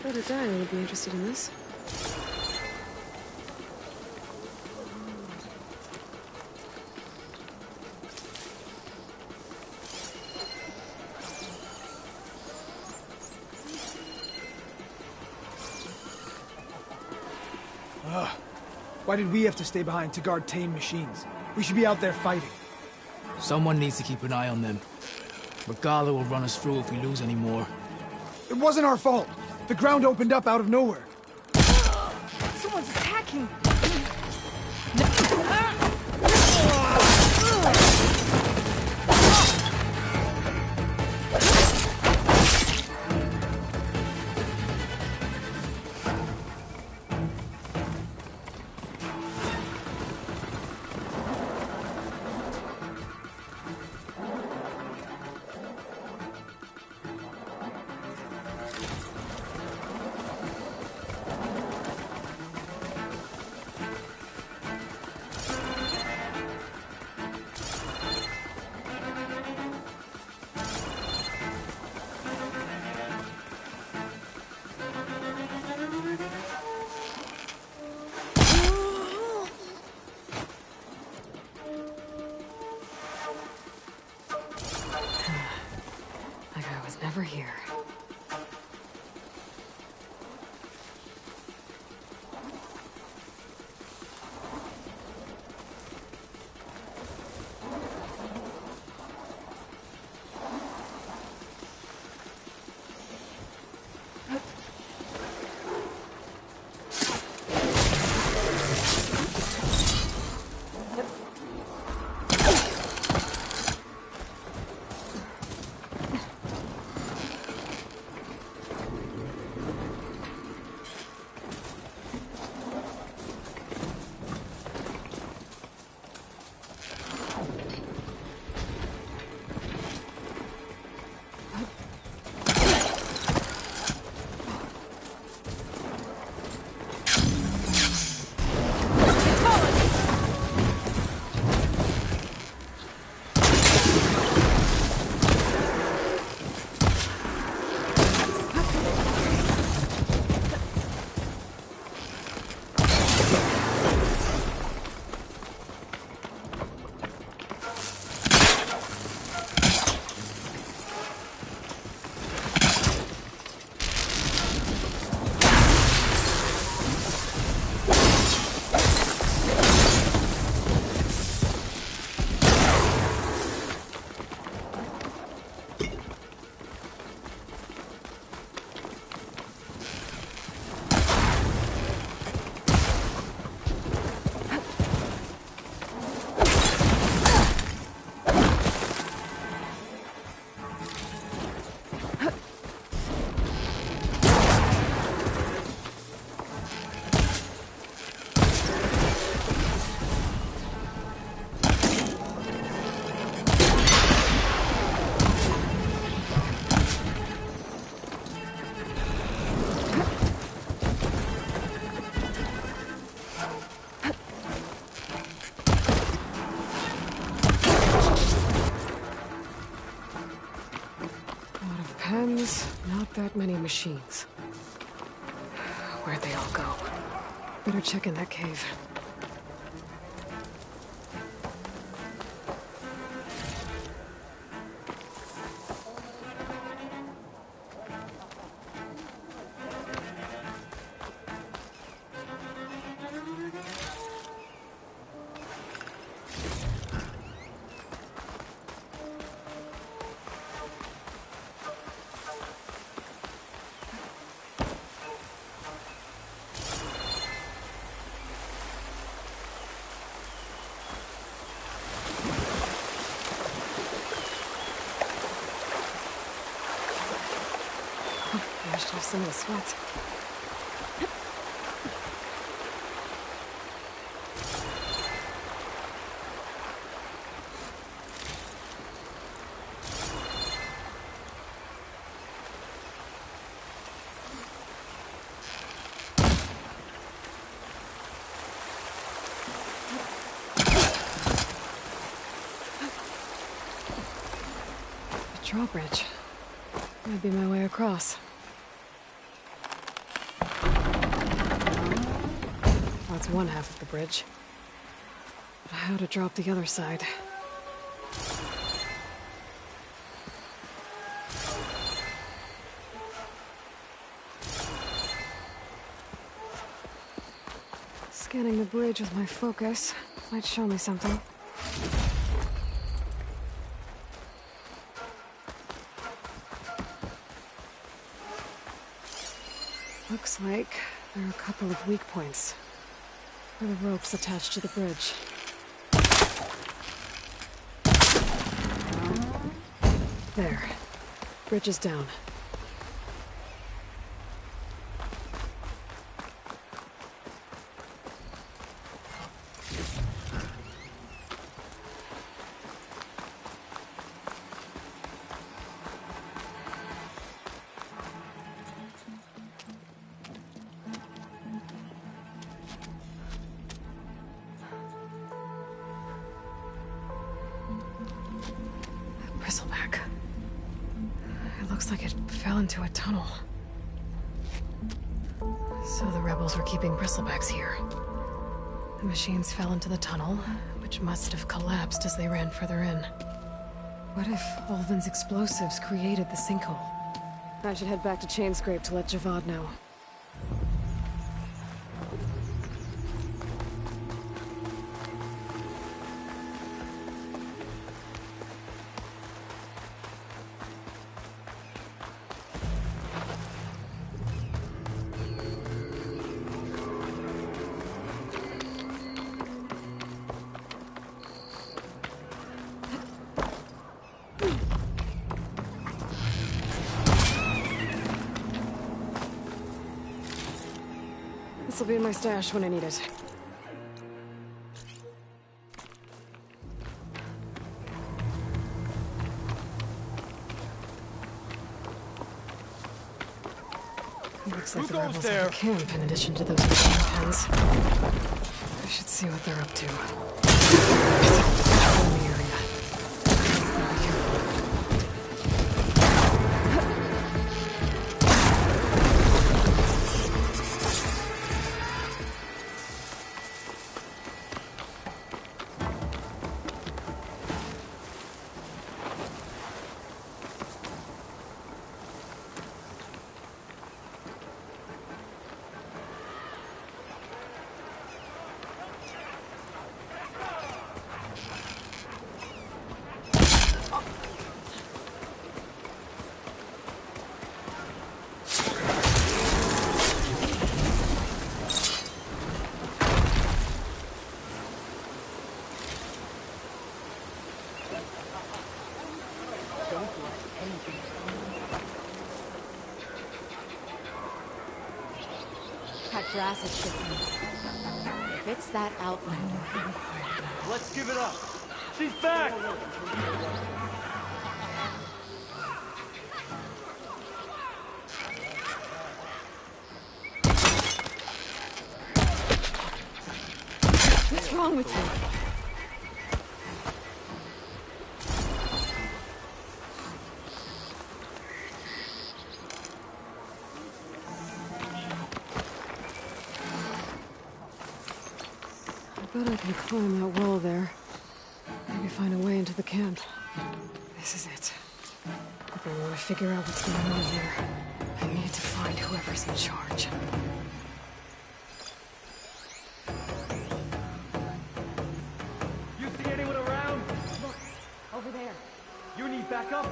Bet a Dino would be interested in this. Why did we have to stay behind to guard tame machines? We should be out there fighting. Someone needs to keep an eye on them. Regala will run us through if we lose any more. It wasn't our fault. The ground opened up out of nowhere. Someone's attacking! Never here. Depends. Not that many machines. Where'd they all go? Better check in that cave. Washed off some of the sweat. The drawbridge. Might be my way across. That's one half of the bridge. But how to drop the other side? Scanning the bridge with my focus might show me something. Looks like there are a couple of weak points. Where the ropes attached to the bridge. There. Bridge is down. Bristleback. It looks like it fell into a tunnel. So the rebels were keeping bristlebacks here. The machines fell into the tunnel, which must have collapsed as they ran further in. What if Ulvin's explosives created the sinkhole? I should head back to Chainscrape to let Javad know. This'll be in my stash when I need it. Looks like the rebels have a camp in addition to those machine pens. I should see what they're up to. In the area. Acid shipments. If it's that Outlander. Let's give it up. She's back! What's wrong with you? Bet I can climb that wall there. Maybe find a way into the camp. This is it. If I want to figure out what's going on here, I need to find whoever's in charge. You see anyone around? Look, over there. You need backup?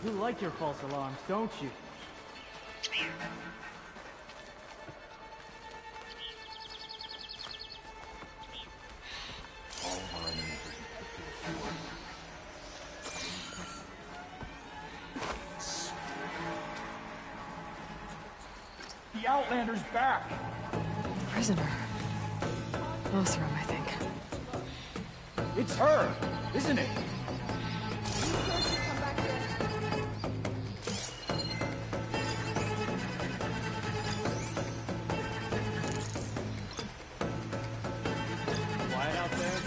You like your false alarms, don't you? The Outlander's back! Prisoner. Oseram, I think. It's her, isn't it? Quiet out there.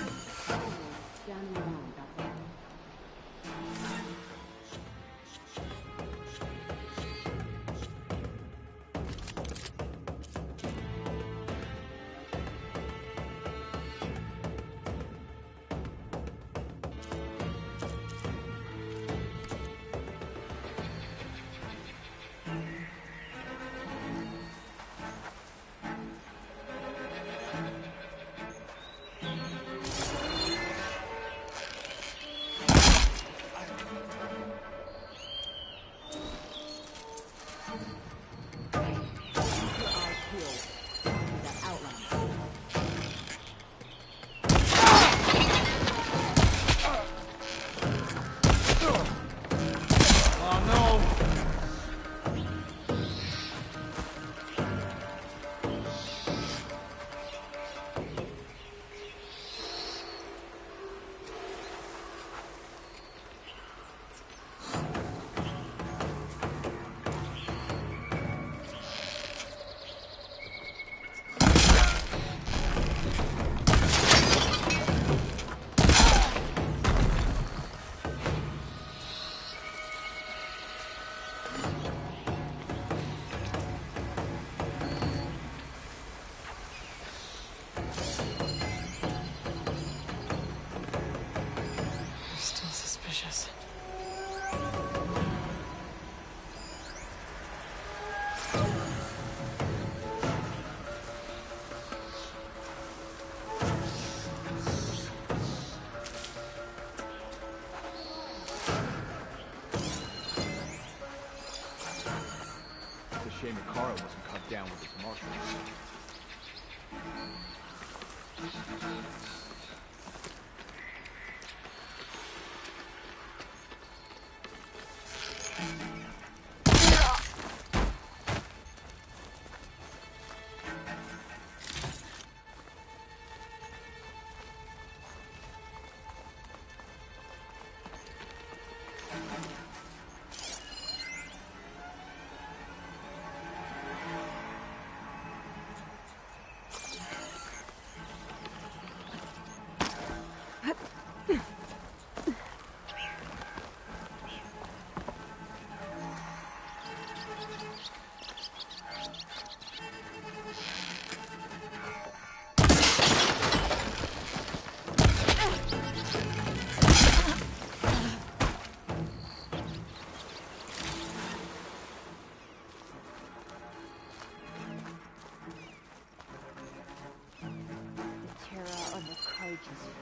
Shame Ikara wasn't cut down with his marshals.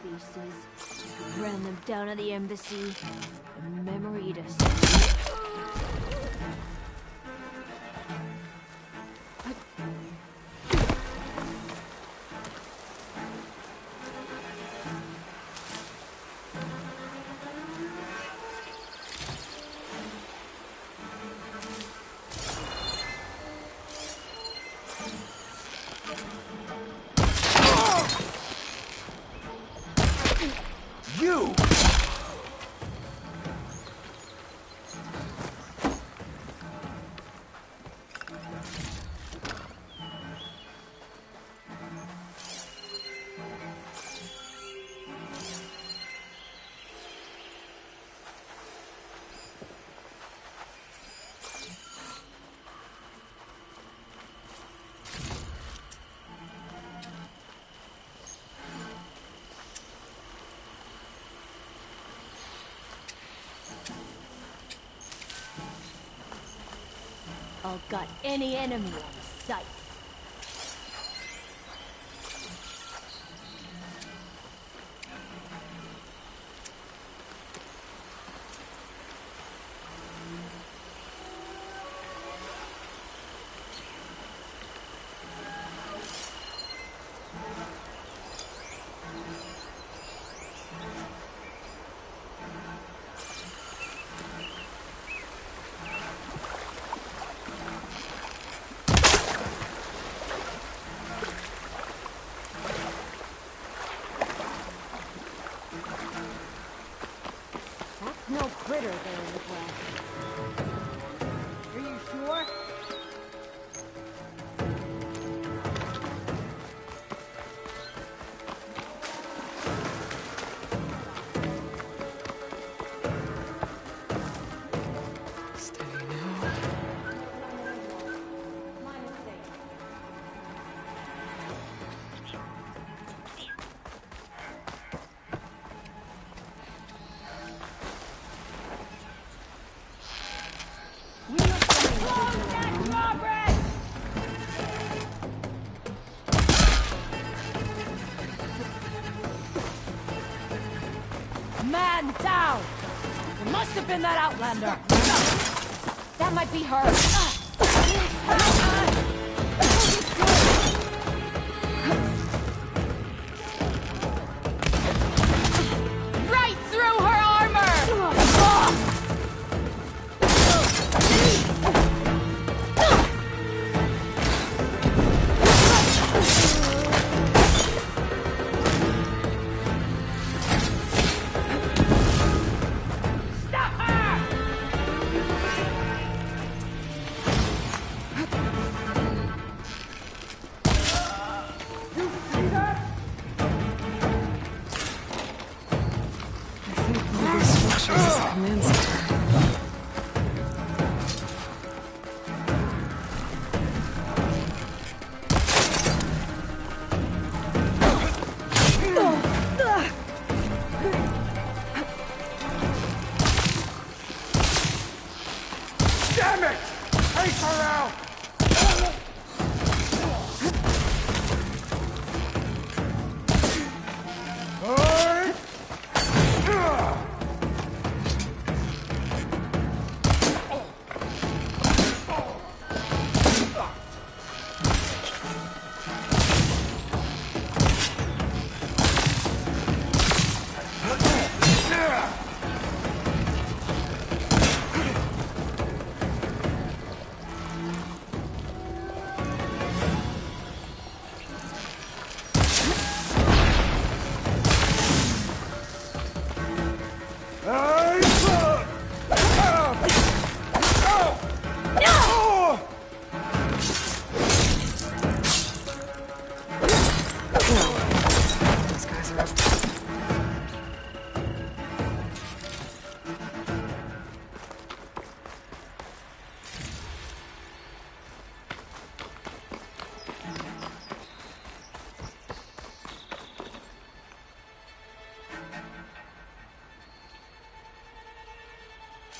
Faces, ran them down at the embassy, and memory to I'll gut any enemy on sight. No critter there in the glass. Are you sure? Steady now. Man down! It must have been that Outlander. That might be her. Right through her armor! Command center. Damn it! Take her out!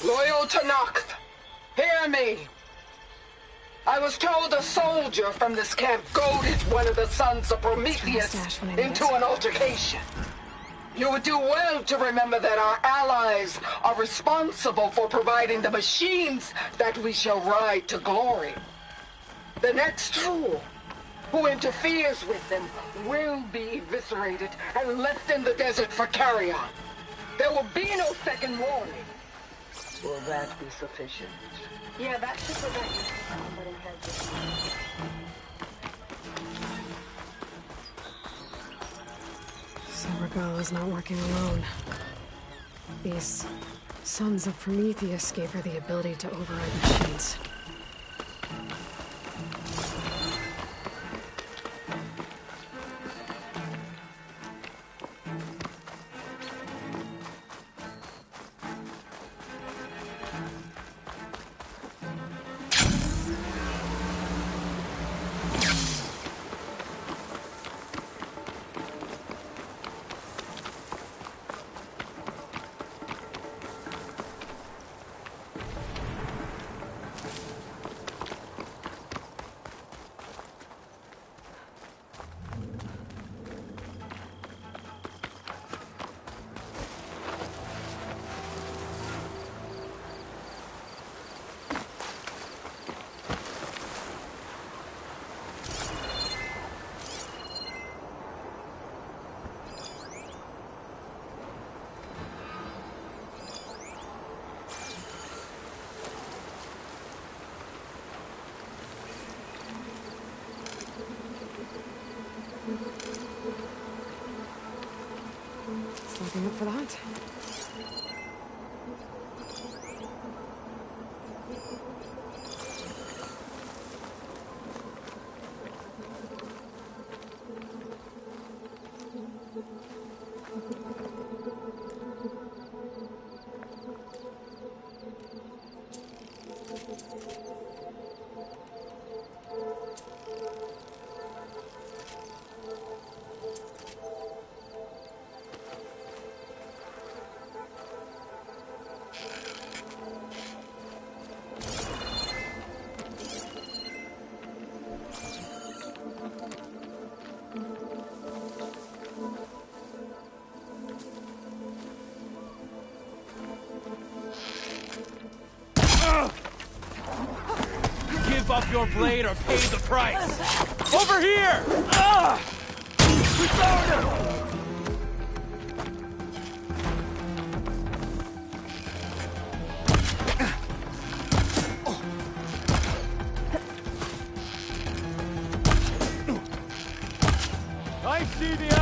Loyal Tenakth, hear me. I was told a soldier from this camp goaded one of the sons of Prometheus into an altercation. You would do well to remember that our allies are responsible for providing the machines that we shall ride to glory. The next fool who interferes with them will be eviscerated and left in the desert for carrion. There will be no second warning. Will that be sufficient? Yeah, that should prevent you from putting heads in. So Regala's not working alone. These sons of Prometheus gave her the ability to override machines. Give up your blade or pay the price! Over here! We found him! I see the...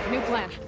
New plan.